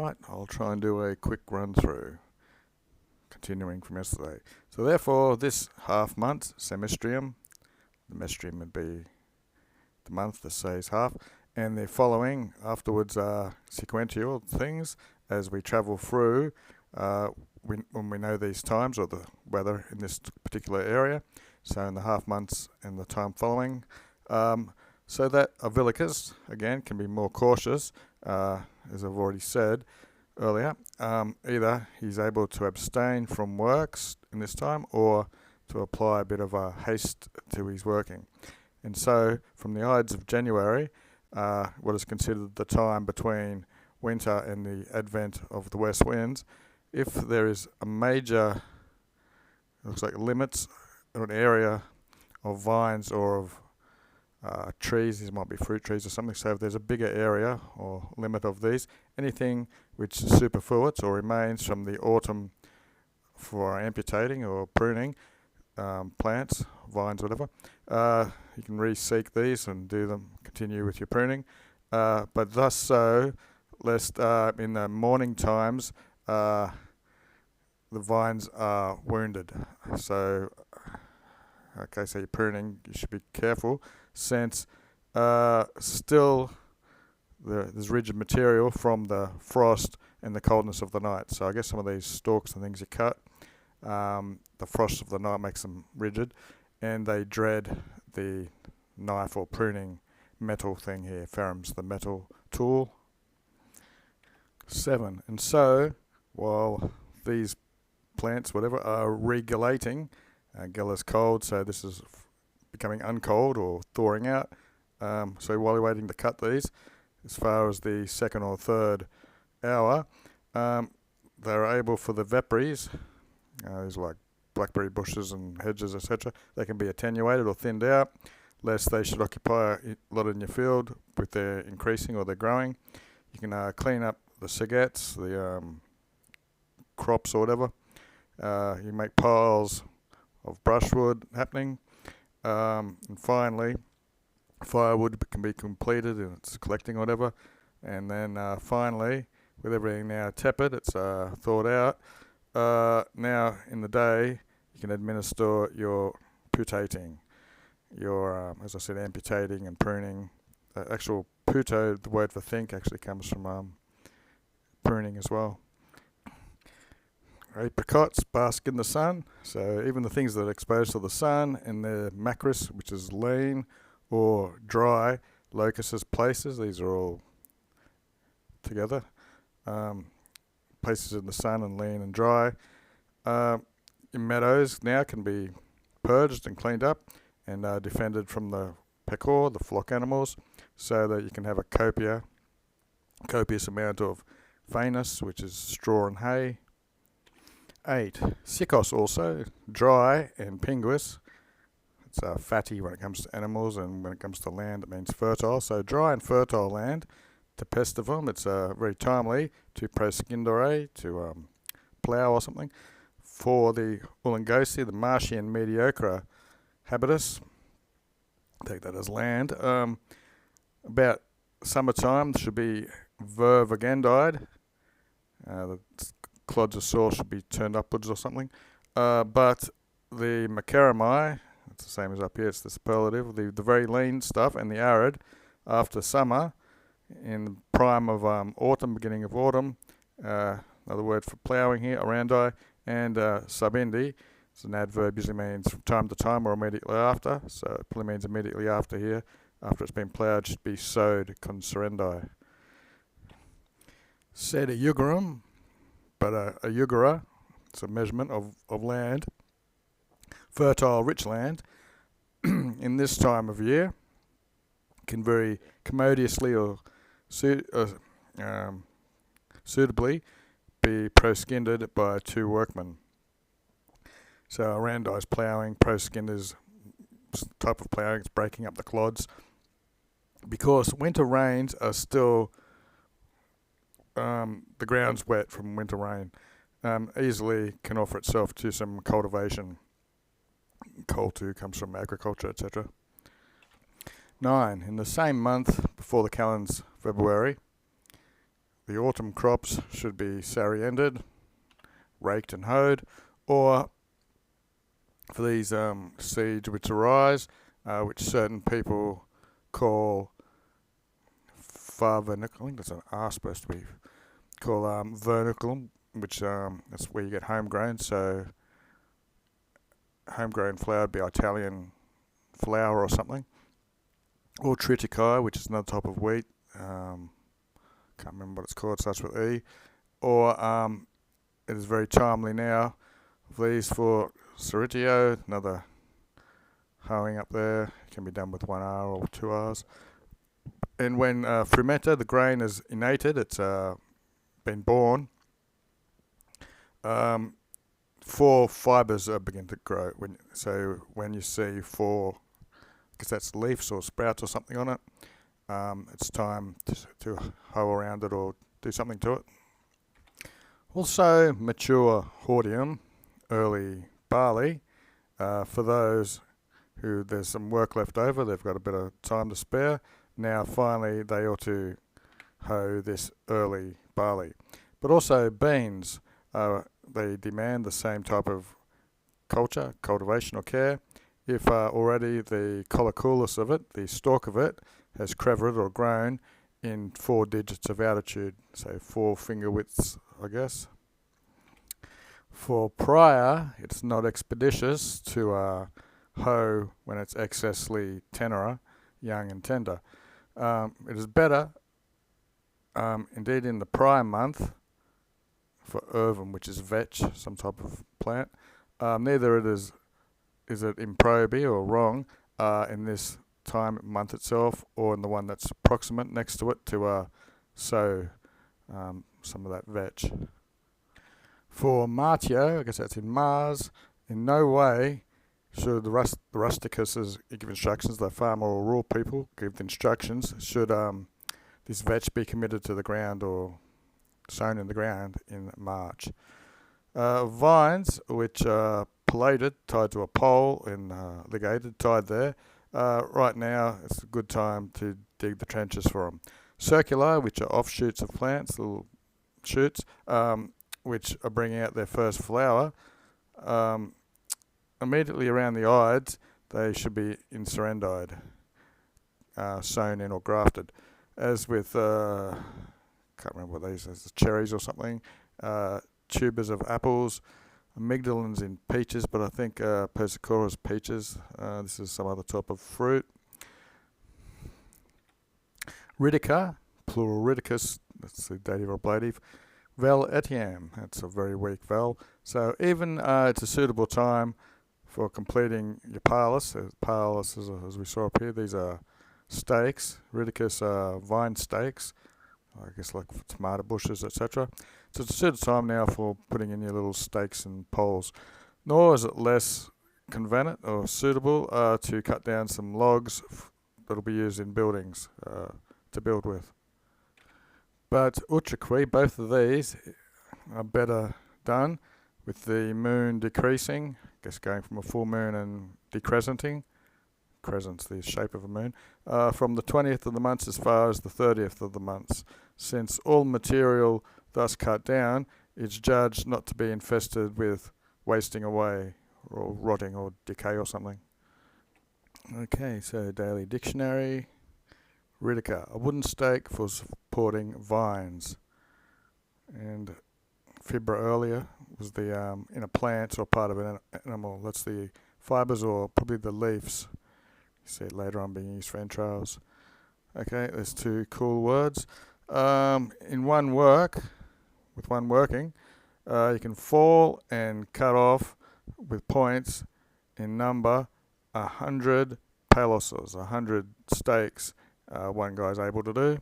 Right, I'll try and do a quick run through, continuing from yesterday. So therefore, this half month, semestrium, the mestrium would be the month, the say is half, and the following afterwards are sequential things as we travel through when we know these times or the weather in this particular area. So in the half months and the time following, so that Avilicus, again, can be more cautious, as I've already said earlier. Either he's able to abstain from works in this time or to apply a bit of a haste to his working. And so from the Ides of January, what is considered the time between winter and the advent of the west winds, if there is a major, looks like limits or an area of vines or of trees, these might be fruit trees or something, so if there's a bigger area or limit of these, anything which superfluates or remains from the autumn for amputating or pruning plants, vines, whatever, you can reseek these and do them, continue with your pruning, but thus so, lest in the morning times the vines are wounded. So okay, so you're pruning, you should be careful, since still there's rigid material from the frost and the coldness of the night. So I guess some of these stalks and things you cut, the frost of the night makes them rigid, and they dread the knife or pruning metal thing here. Ferrum's the metal tool. 7. And so, while these plants, whatever, are regulating, Geller's cold, so this is becoming uncold or thawing out. So while you're waiting to cut these, as far as the second or third hour, they're able for the vepries, these like blackberry bushes and hedges, etc., they can be attenuated or thinned out, lest they should occupy a lot in your field with their increasing or their growing. You can clean up the sagettes, the crops or whatever. You make piles of brushwood happening, and finally firewood can be completed and it's collecting whatever, and then finally, with everything now tepid, it's thawed out, now in the day you can administer your putating, your as I said, amputating and pruning. Actual puto, the word for think, actually comes from pruning as well. Apricots bask in the sun, so even the things that are exposed to the sun in their macris, which is lean or dry, locusts places, these are all together, places in the sun and lean and dry. Your meadows now can be purged and cleaned up and defended from the peccor, the flock animals, so that you can have a copious amount of faenus, which is straw and hay. 8. Sickos also, dry and pinguis. It's fatty when it comes to animals, and when it comes to land it means fertile. So dry and fertile land, tempestivum, it's very timely to proscindere, to plough or something. For the Ulangosi, the marshy and mediocre habitus, take that as land, about summertime should be vervagendied. The clods of soil should be turned upwards or something. But the macadamia, it's the same as up here, it's the superlative, the very lean stuff, and the arid, after summer, in the prime of autumn, beginning of autumn, another word for ploughing here, arandi, and subindi, it's an adverb, usually means from time to time or immediately after, so it probably means immediately after here, after it's been ploughed, should be sowed, conserendi. Said a eugerum, but a eugera, it's a measurement of land, fertile, rich land, in this time of year, can very commodiously or suitably be proskinded by 2 workmen. So arandi is ploughing, proskind is type of ploughing, it's breaking up the clods. Because winter rains are still, the ground's wet from winter rain, easily can offer itself to some cultivation. Cultu comes from agriculture, etc. 9. In the same month before the calends February, the autumn crops should be sarry-ended, raked and hoed, or for these seeds which arise, which certain people call verniculum. I think that's an R supposed to be called verniculum, which that's where you get homegrown. So homegrown flour would be Italian flour or something, or triticale, which is another type of wheat. Can't remember what it's called. It starts with E. Or it is very timely now. These for Ceritio, another hoeing up there. It can be done with 1 hour or 2 hours. And when frumetta, the grain is innated, it's been born, 4 fibres begin to grow. So when you see 4, because that's leaves or sprouts or something on it, it's time to hoe around it or do something to it. Also, mature hordeum, early barley, for those who there's some work left over, they've got a bit of time to spare. Now finally they ought to hoe this early barley. But also beans, they demand the same type of cultivation or care. If already the colliculus of it, the stalk of it, has crevered or grown in 4 digits of altitude, so 4 finger widths, I guess. For prior, it's not expeditious to hoe when it's excessly tenera, young and tender. It is better, indeed, in the prior month for herbum, which is vetch, some type of plant. Neither is it improbi or wrong in this time month itself, or in the one that's proximate next to it, to sow some of that vetch. For Martio, I guess that's in Mars, in no way should the rusticus give instructions, the farmer or rural people give the instructions, should this vetch be committed to the ground or sown in the ground in March. Vines, which are pillated, tied to a pole and ligated, tied there, right now it's a good time to dig the trenches for them. Circular, which are offshoots of plants, little shoots, which are bringing out their first flower, immediately around the ides, they should be insurendied, sown in or grafted. As with, can't remember what these are, cherries or something, tubers of apples, amygdalins in peaches, but I think Persicora is peaches. This is some other type of fruit. Rhidica, plural ridicus, that's the dative or ablative. Vel etiam, that's a very weak vowel. So even it's a suitable time for completing your palus. Palus, as we saw up here, these are stakes. Ridicus are vine stakes, I guess like for tomato bushes, etc. So it's a suitable time now for putting in your little stakes and poles. Nor is it less convenient or suitable to cut down some logs that'll be used in buildings to build with. But utrique, both of these are better done with the moon decreasing, I guess going from a full moon and decrescenting. Crescent's the shape of a moon, from the 20th of the months as far as the 30th of the months. Since all material thus cut down is judged not to be infested with wasting away or rotting or decay or something. Okay, so daily dictionary. Rhidica, a wooden stake for supporting vines. And fibra earlier was the in a plant or part of an animal. That's the fibres or probably the leaves. You see it later on being used for entrails. Okay, there's 2 cool words. In one work, with one working, you can fall and cut off with points in number 100 paloses, 100 stakes. One guy's able to do.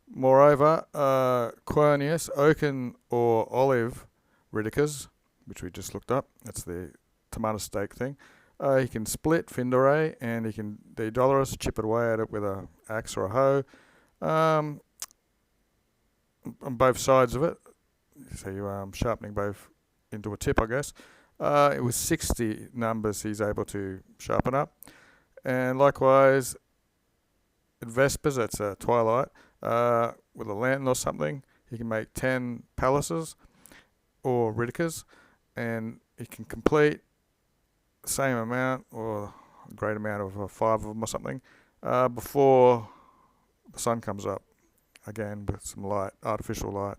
Moreover, Quernius, oaken or olive ridicas, which we just looked up, that's the tomato stake thing. He can split findore, and he can de-dolorous, chip it away at it with an axe or a hoe, on both sides of it. So you're sharpening both into a tip, I guess. It was 60 numbers he's able to sharpen up. And likewise, at vespers, that's twilight, with a lantern or something, he can make 10 palaces or Ridicas, and he can complete the same amount or a great amount of 5 of them or something before the sun comes up again with some light, artificial light.